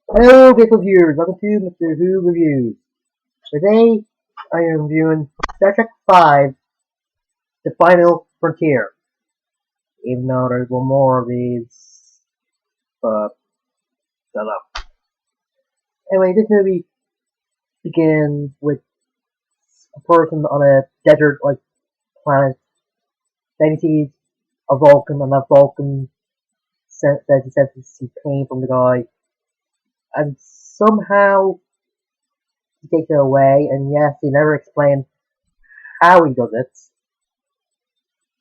Hello, faithful viewers. Welcome to Mr. Who Reviews. Today, I am reviewing Star Trek V: The Final Frontier. Even though there's one more of these, but I don't know. Anyway, this movie begins with a person on a desert-like planet. Then he sees a Vulcan, and that Vulcan says he senses some pain from the guy, and somehow he takes it away. And yes, they never explain how he does it.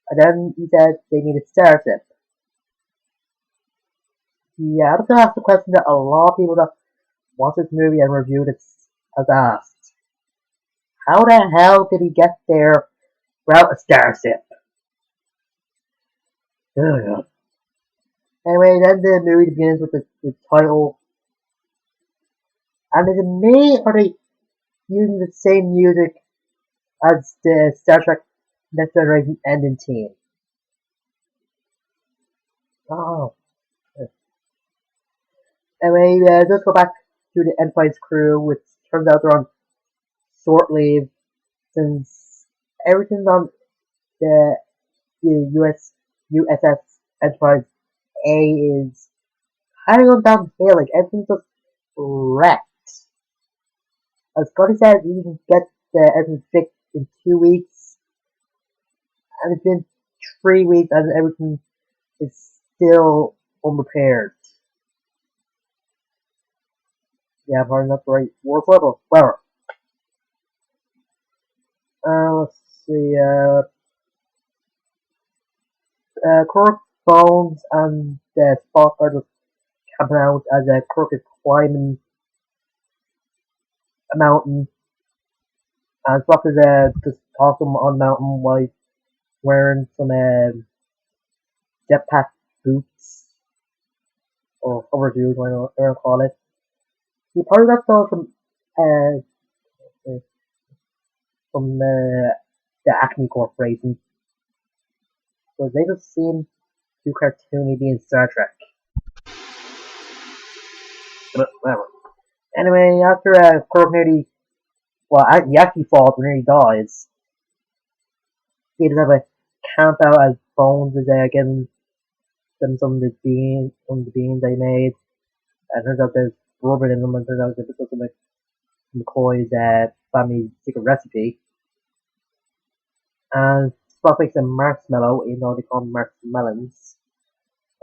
And then he said they need a starship. Yeah, I'm gonna ask the question that a lot of people that watch this movie and reviewed it has asked. How the hell did he get there without a starship? Ugh. Anyway, then the movie begins with the title. And is it me, or are they using the same music as the Star Trek Next Generation ending theme? Oh. Anyway, let's go back to the Enterprise crew, which turns out they're on short leave since everything's on the USS Enterprise A is kind of going downhill. Like everything's just wrecked. As Scotty said, you can get everything fixed in 2 weeks, and it's been 3 weeks, and everything is still unrepaired. Yeah, probably not the right word for it, but whatever. Let's see. Kirk, Bones, and Spock are just camping out as Kirk is climbing a mountain, and Spock is just talking on the mountain while he's wearing some jetpack boots or hover shoes, whatever you want to call it. He probably got those from the Acme Corporation, because they just seem too cartoony being Star Trek. But whatever. Anyway, after Kirk nearly, well, he actually falls when he dies. He does have a camp out as Bones is getting them some of the beans they made. And turns out there's rubber in them, and turns out that this was McCoy's family secret recipe. And Spock makes a marshmallow, even though they call them marshmallows.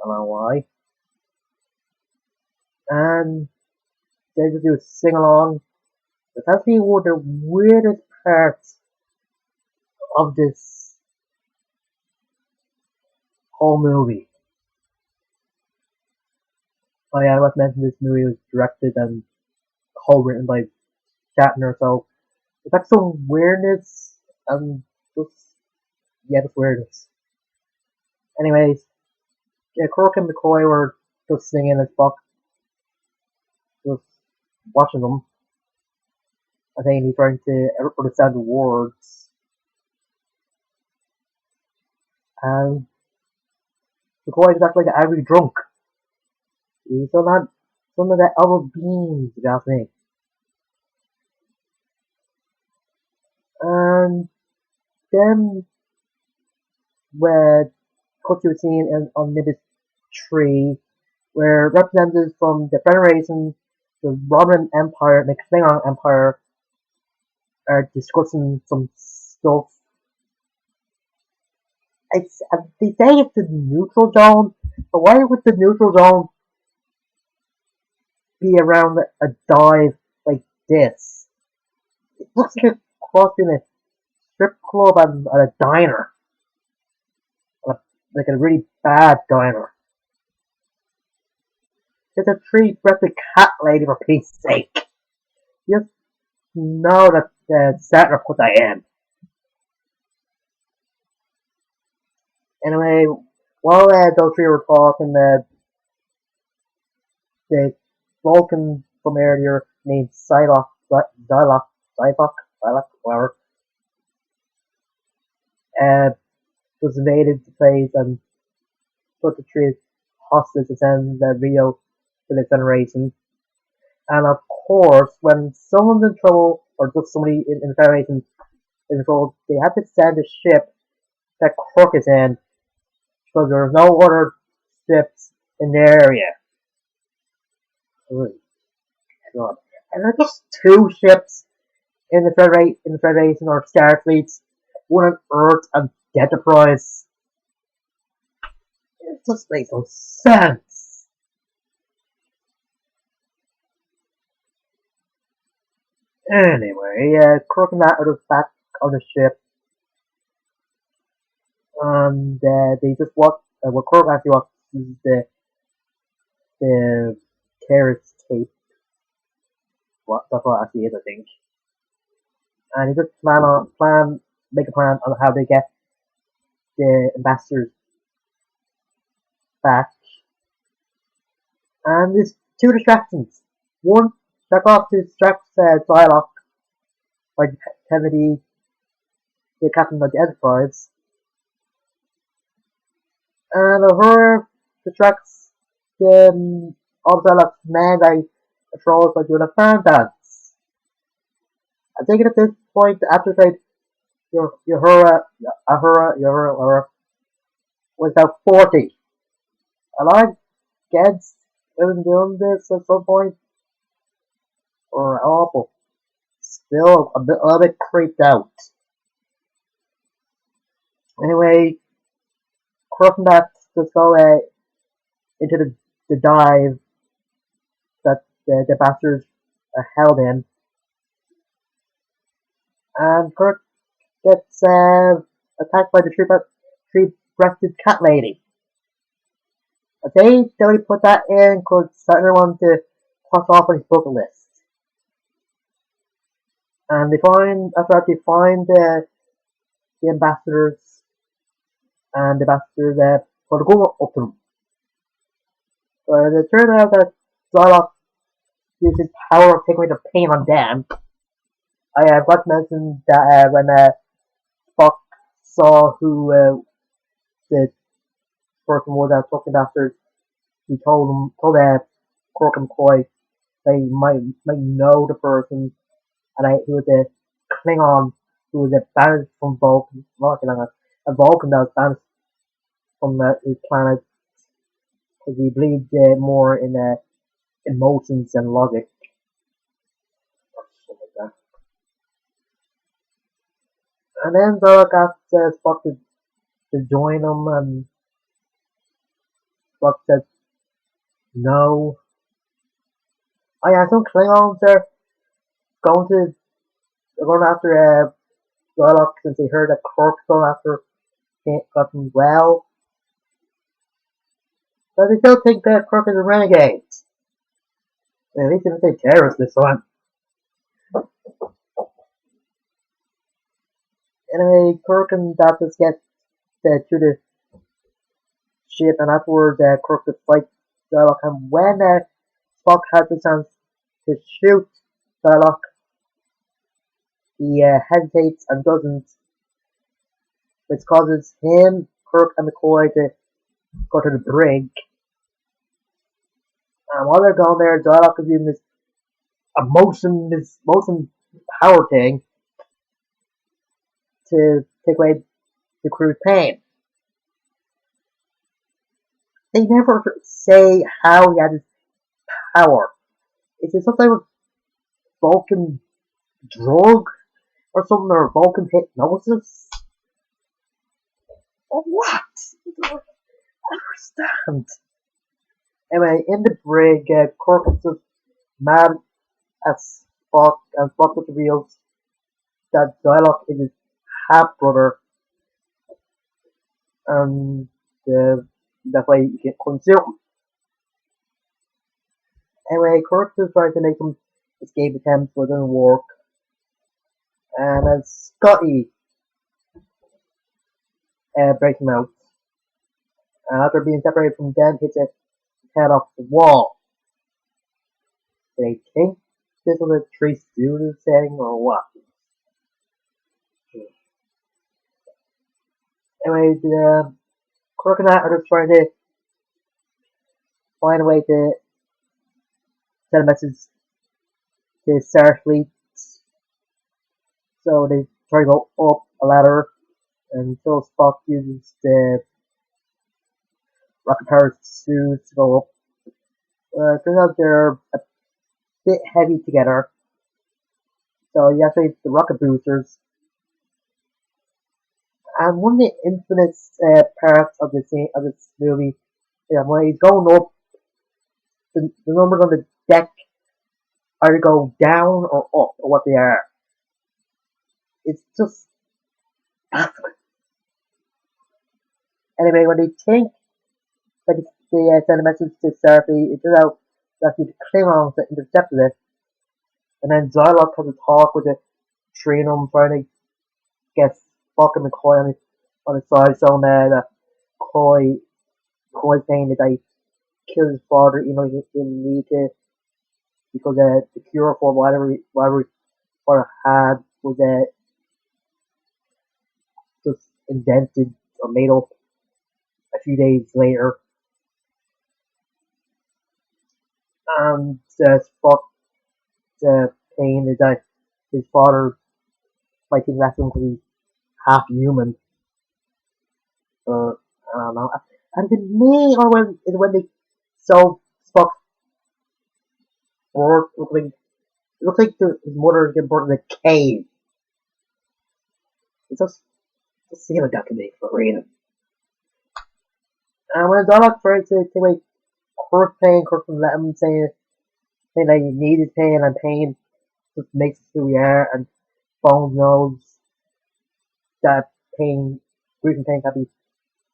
I don't know why. And they just do a sing along. It's actually one of the weirdest parts of this whole movie. Oh yeah, I must mention this movie was directed and co-written by Shatner, so it's got some weirdness and just just weirdness. Anyways, yeah, Kirk and McCoy were just singing as Spock, just watching them. I think he's trying to understand the words. And McCoy is acting like an angry drunk. He's still not some of that other beans, if you ask me. And then we cut to a scene on Nimbus 3 where representatives from the Federation, the Roman Empire, and the Klingon Empire are discussing some stuff. They say it's the neutral zone, but why would the neutral zone be around a dive like this? It looks like a cross between a strip club and a diner. Like a really bad diner. There's a three-breasted cat lady, for peace sake. You just know that Saturn put that in. Anyway, while those three were talking, the Vulcan from earlier named Psylocke, whatever, uh, was invaded the place and put the three hostage to send the video to the Federation. And of course, when someone's in trouble or just somebody in the Federation is in trouble, they have to send a ship that Crook is in because there's no other ships in the area. Oh, God. And there are just two ships in the Federation or Starfleets, one on Earth and the Enterprise. It just makes no sense. Anyway, Crook and that are back on the ship, and they just watch. Well, Crook actually watches the terrorist tape. What that's what it actually is, I think. And he just make a plan on how they get the ambassadors back. And there's two distractions. One, off to distract Dialogue by Kennedy, the captain of the Enterprise, and her distracts all Dialogue's men by patrols by doing a fan dance. I think at this point, after like Uhura was about 40. A lot of kids even doing this at some point or awful. Still a little bit creeped out. Anyway, crossing that just go into the dive that the bastards are held in, and Kirk gets attacked by the three-breasted cat lady. Okay, so he put that in because starting one to cross off on his bucket list. And after that they find the ambassadors, and the ambassadors put a gun up to them. But it turned out that Zylok uses power of taking away the pain on them. I got to mention that when Spock saw who the person was that took the bastards, he told Kirk and McCoy they might know the person, and he was a Klingon who was banished from Vulcan, not Klingon, a Vulcan that was banished from his planet because he believed more in emotions and logic or something like that. And then Zara asked Spock to join him, and Spock said no. Oh yeah, some Klingons are going to going after Sherlock since they heard that Kirk's going after got him well. But they still think that Kirk is a renegade. At least they didn't say terrorist this one. Anyway, Kirk and Dapsus get to the ship, and afterwards Kirk would fight Sherlock. And when Spock has the chance to shoot Sherlock, he hesitates and doesn't, which causes him, Kirk, and McCoy to go to the brig. And while they're going there, Sherlock is using this motion power thing to take away the crew's pain. They never say how he had his power. Is it some type of Vulcan drug or something, or Vulcan hypnosis? Or what? I don't understand. Anyway, in the brig, Kirk is just mad at Spock, and Spock reveals that Dialogue is his half brother, and that's why he can consume him. Anyway, Kirk is trying to make some escape attempts, but it doesn't work. And then Scotty breaks him out. And after being separated from Dan, hits his head off the wall. Do they think this was a Three Stooges setting or what? Anyway, the Kirk and that are just trying to find a way to send a message to Starfleet, so they try to go up a ladder until Spock uses the rocket powered suits to go up. Turns out they're a bit heavy together, so you activate the rocket boosters. And one of the infamous parts of this movie, when he's going up, the numbers on the deck either go down or up, or what they are. It's just baffling. Anyway, when they think that they send a message to Starfleet, it turns out that the Klingons that intercepted it, and then Zylok has a talk with the three of them trying to get Spock and McCoy on his side, so that McCoy's saying that they killed his father, even though he didn't need to, because the cure for whatever his father had was just invented or made up a few days later. And Spock's pain is that his father might think that's him because he's half human. I don't know. And the main or when they saw Spock's birth, it looks like his mother is getting born in a cave. It's just seems like that to me for a reason. And when Donald tries to take away Kirk's pain, Kirk doesn't let him saying that he needs his pain, and pain just makes us who we are, and Bones knows that pain, grief and pain can be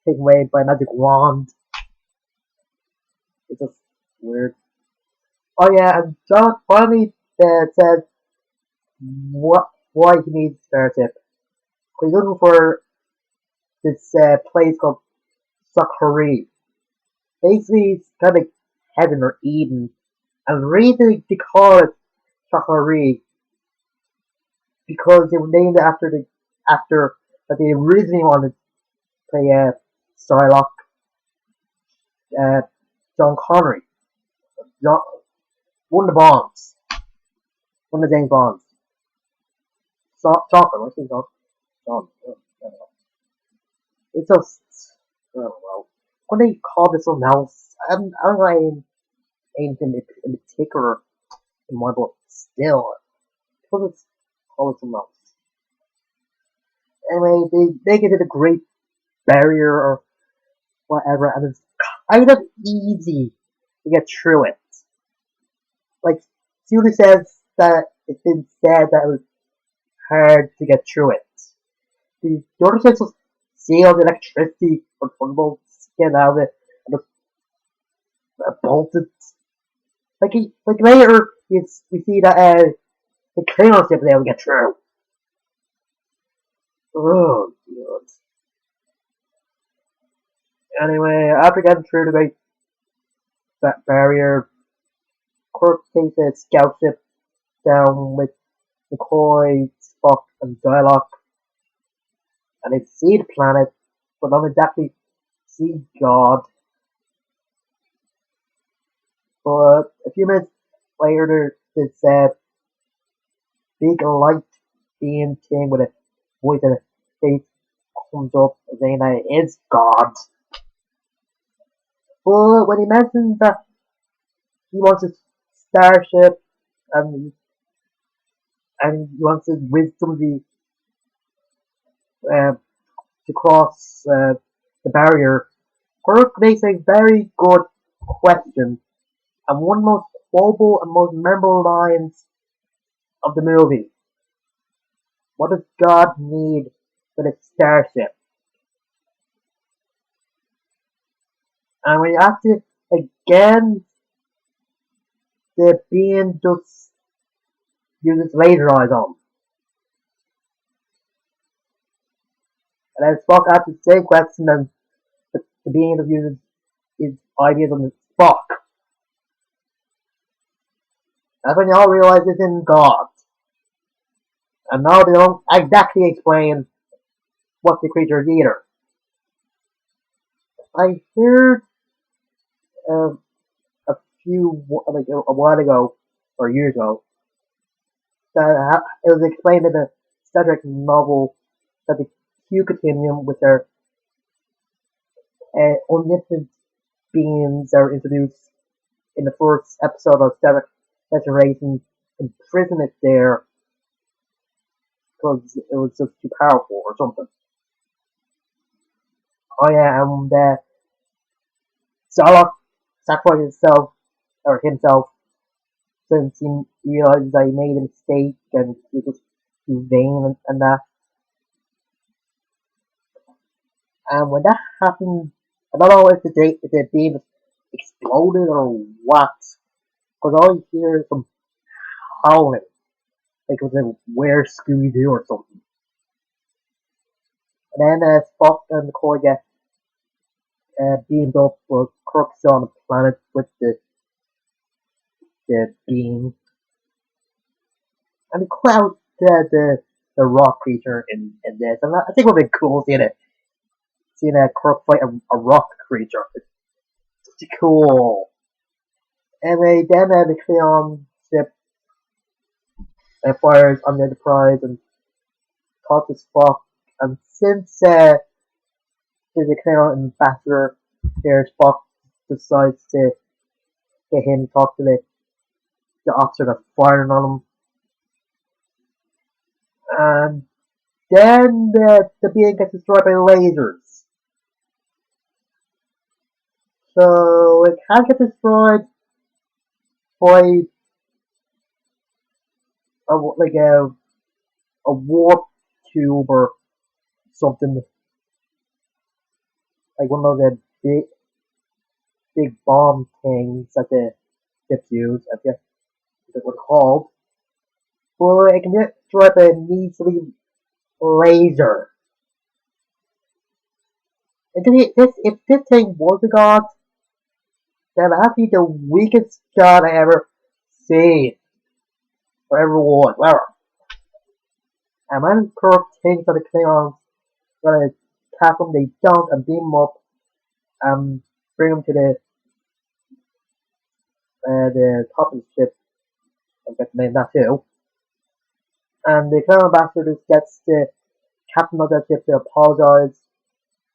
taken away by a magic wand. It's just weird. Oh yeah, and John finally said why he needs Starship. He's looking for this place called Sakharee. Basically, it's kind of heaven or Eden. And the reason they call it Sakharee because they were named after the actor that they originally wanted to play Psylocke, uh, John Connery. John, one of the Bonds. One of the James Bonds. Chocolate, what's his name? John. It's just, I don't know. When they call this something else, I don't know anything in particular in mind, but still, because it's called something else. Anyway, they make it to the Great Barrier or whatever, and it's kind of easy to get through it. Like, Julie says that it's been said that it was hard to get through it. The other side just see all the electricity or thunderbolts get out of it and just bolted. Like later, we see that the Klingons ship able to get through. Oh, God. Anyway, after getting through the Great Barrier, Kirk takes a scout ship down with McCoy, Spock, and Zylok, and they see the planet, but not exactly see God. But a few minutes later, there's this big light being thing with a voice and a face comes up saying that it's God. But when he mentions that he wants a starship and he wants to with somebody to cross the barrier, Kirk makes a very good question and one of the most quotable and most memorable lines of the movie. What does God need with a starship? And when you ask it again, the being just uses laser eyes on. And then Spock asks the same question and the being just uses his ideas on the Spock. That's when you all realize it's in God. And now they don't exactly explain what the creature is either. I heard uh, a while ago, or years ago, it was explained in the Star Trek novel that the Q continuum, which are omnipotent beings, are introduced in the first episode of Star Trek Federation, imprison it there because it was just too powerful or something. Oh yeah, and Starlock sacrificed himself or himself since he realized that he made a mistake and he was too vain and that. And when that happened, I don't know if the beam exploded or what, because all you hear is some howling, like it was a Where's Scooby Doo or something. And then Spock and McCoy get beamed up for Kirk's on the planet with the beam, and they call out the rock creature in this. And I think it would be cool seeing a Kirk fight a rock creature. It's cool. Anyway, then the Klingon ship fires on the Enterprise and talks to Spock. And since there's a Klingon ambassador here, Spock decides to get him to talk to the officer that's firing on him. And then the being gets destroyed by lasers. So it can get destroyed by like a warp tube or something, like one of the big bomb things that the ships use. I guess what they're called. But it can get destroyed by a measly laser. If this thing was a god, then that'd be the weakest god I ever seen or ever was. Whatever. And when Kirk thinks that the Klingons are gonna attack them, they don't and beam them up and bring them to the top of the ship. I get the name that too. And the Klingon ambassador just gets the captain of that ship to apologize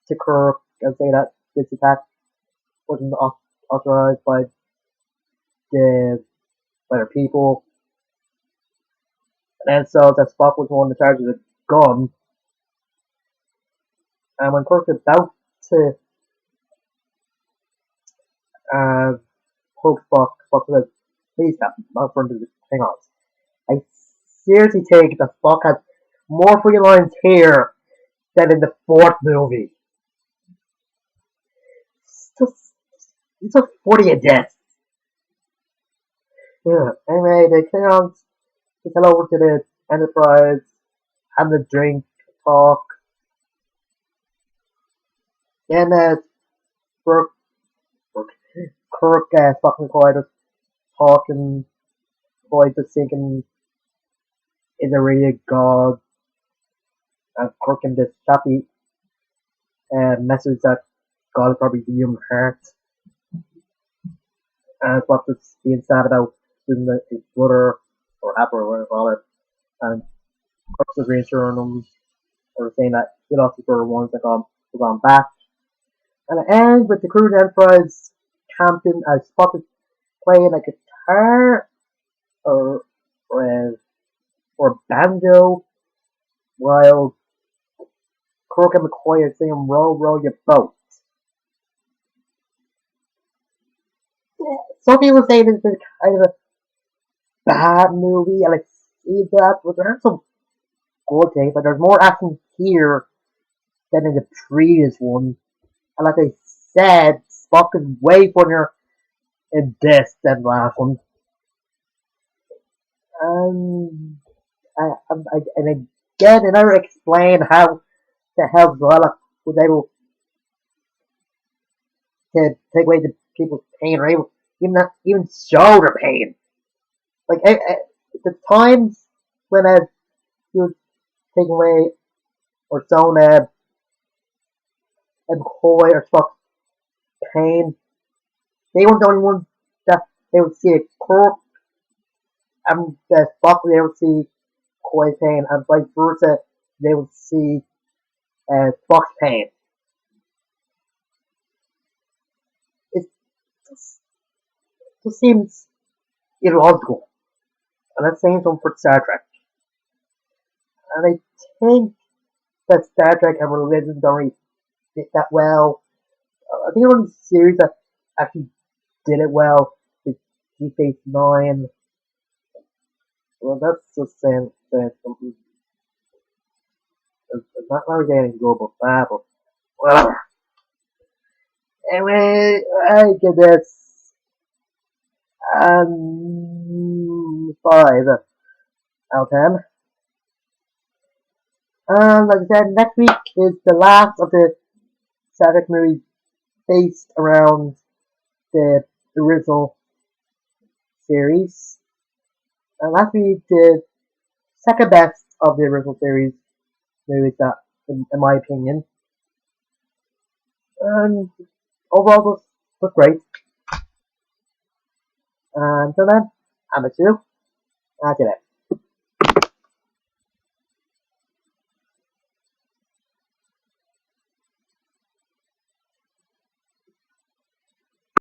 to Kirk and say that this attack wasn't authorized by their people. And then so that Spock was one in charge of the gun. And when Kirk is about to poke Spock says, "Please, Captain, not in front of the Klingons." I seriously take that Spock has more free lines here than in the fourth movie. It's just funny a death. Yeah. Anyway, the Klingons just head over to the Enterprise, have a drink, talk. Then Kirk, Spock and McCoy just talking. McCoy just thinking, is there really a god? And Kirk in this choppy message that God is probably the human heart. And Spock just being sad about losing his brother or Apple or whatever you call it. And Kirk's just reassuring him or saying that he lost his brother once and gone back. And it ends with the crew of the Enterprise camping as Spock is playing a guitar or banjo while Kirk and McCoy are singing Row, Row Your Boat. Some people say this is kind of a bad movie, and I see that, but there are some good things. But there's more action here than in the previous one. And like I said, Spock is way funnier in this than the last one. And again, they never explain how the hell Zolak was able to take away the people's pain, or able even show their pain. Like the times when he was taking away or shown McCoy or Spock's pain, they weren't the only ones that they would see it. Kirk that Spock will be able to see Koi's pain, and vice versa, they will see Spock's pain. It just, just seems illogical, and that's saying something for Star Trek. And I think that Star Trek and religion don't really fit that well. I think the only series that actually did it well is Deep Space Nine. Well, that's just saying something. It's not really getting global that, but whatever. Anyway, I give this 5 out of 10. And like I said, next week is the last of the Star Trek movies based around the original series. And last week the second best of the original series movies, that, in my opinion. And overall, was great. And until then, I'm a 2. That's it.